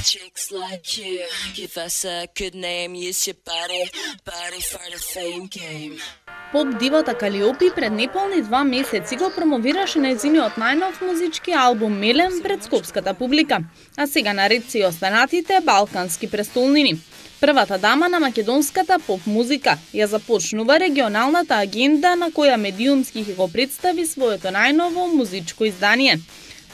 Chicks like you, give us a good name, use your body for the fame game. Поп дивата Калиопи пред неполни 2 месеци го промовираше нејзиниот најнов музички албум Мелем пред скопската публика, а сега наред се и останатите балкански престолнини. Првата дама на македонската поп музика ја започнува регионалната агенда на која медиумски ќе го представи своето најново музичко издание.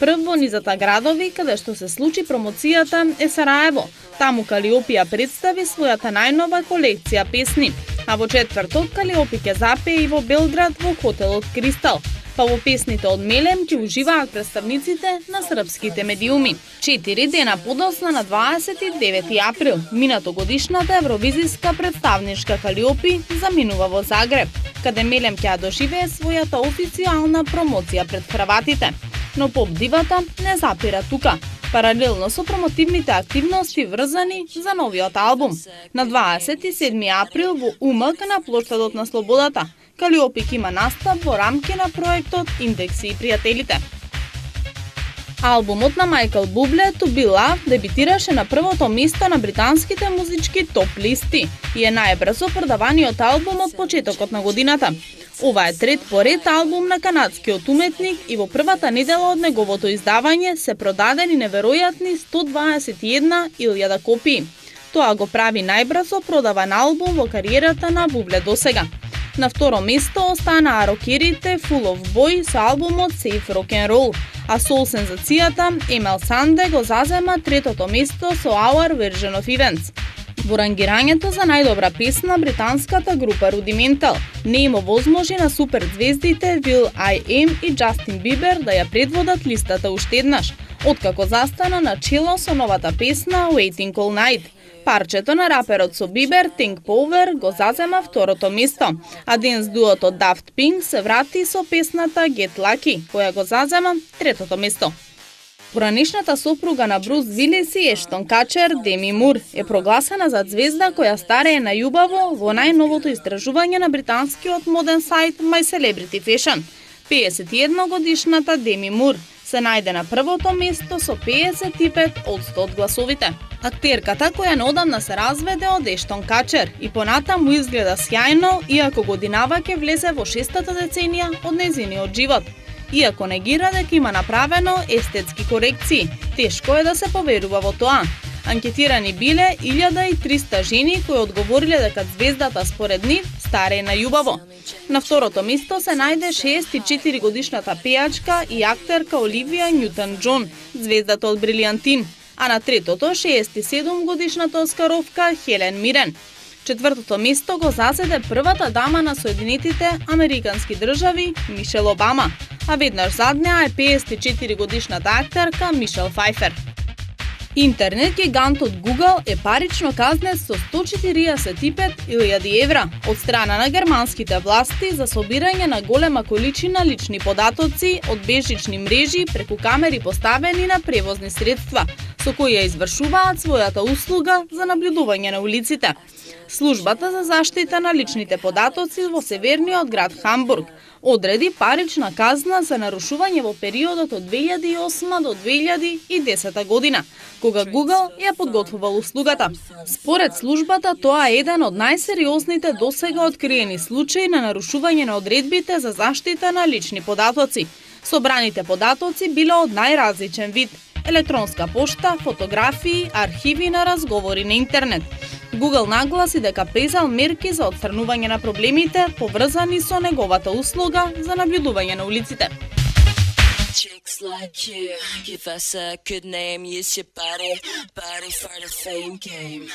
Прв во низата градови каде што се случи промоцијата е Сараево. Таму Калиопи ја представи својата најнова колекција песни. А во четврток Калиопи ќе запее и во Белград во хотелот Кристал. Па во песните од Мелем ќе уживаат представниците на српските медиуми. 4 дена подоцна на 29 април, минатогодишната евровизиска представничка Калиопи заминува во Загреб, каде Мелем ќе ја доживее својата официјална промоција пред Хрватите. Но поп дивата не запира тука. Паралелно со промотивните активности врзани за новиот албум. На 27 април во УМК на плоштадот на Слободата, Калиопи има настап во рамки на проектот Индекси и пријателите. Албумот на Майкл Бубле To Be Loved дебитираше на првото место на британските музички топ листи и е најбрзо продаваниот албум од почетокот на годината. Ова е трет поред албум на канадскиот уметник и во првата недела од неговото издавање се продадени неверојатни 121.000 копии. Тоа го прави најбрзо продаван албум во кариерата на Бубле досега. На второ место останаа рокерите Full of Boy со албумот Safe Rock and Roll, а сол сензацијата Емел Санде го зазема третото место со Our Version of Events. Во рангирањето за најдобра песна британската група Rudimental не има возможи на суперзвездите Will I Am и Justin Bieber да ја предводат листата уште еднаш, откако застана на чело со новата песна Waiting All Night. Парчето на раперот со Бибер, Think Power, го зазема второто место, а денс дуото Daft Punk се врати со песната Get Lucky, која го зазема третото место. Поранешната сопруга на Брус Вилис и Ештон Качер, Деми Мур, е прогласена за звезда која старее најубаво во најновото истражување на британскиот моден сајт My Celebrity Fashion. 51 годишната Деми Мур се најде на првото место со 55% од гласовите. Актерката која неодамна се разведе од Ештон Качер и понатаму изгледа сјајно, иако годинава ќе влезе во 6-та деценија од нејзиниот живот. Иако негира дека има направено естетски корекции, тешко е да се поверува во тоа. Анкетирани биле 1300 жени кои одговориле дека звездата според нив старее најубаво. На второто место се најде 64 годишната пејачка и актерка Оливија Њутон-Џон, звездата од Брилијантин, а на третото 67 годишната оскаровка Хелен Мирен. Четвртото место го заседе првата дама на Соединетите Американски држави Мишел Обама, а веднаш зад неа е 54 годишната актерка Мишел Фајфер. Интернет гигантот Google е парично казнет со 145.000 евра од страна на германските власти за собирање на голема количина лични податоци од бежични мрежи преку камери поставени на превозни средства, со кои ја извршуваат својата услуга за наблюдување на улиците. Службата за заштита на личните податоци во северниот град Хамбург одреди парична казна за нарушување во периодот од 2008 до 2010 година, кога Google ја подготвувал услугата. Според службата, тоа е еден од најсериозните досега откриени случаи на нарушување на одредбите за заштита на лични податоци. Собраните податоци биле од најразличен вид: електронска пошта, фотографии, архиви на разговори на интернет. Google нагласи дека презел мерки за отстранување на проблемите поврзани со неговата услуга за наблюдување на улиците. Chicks like you, give us a good name, use your body for the fame game.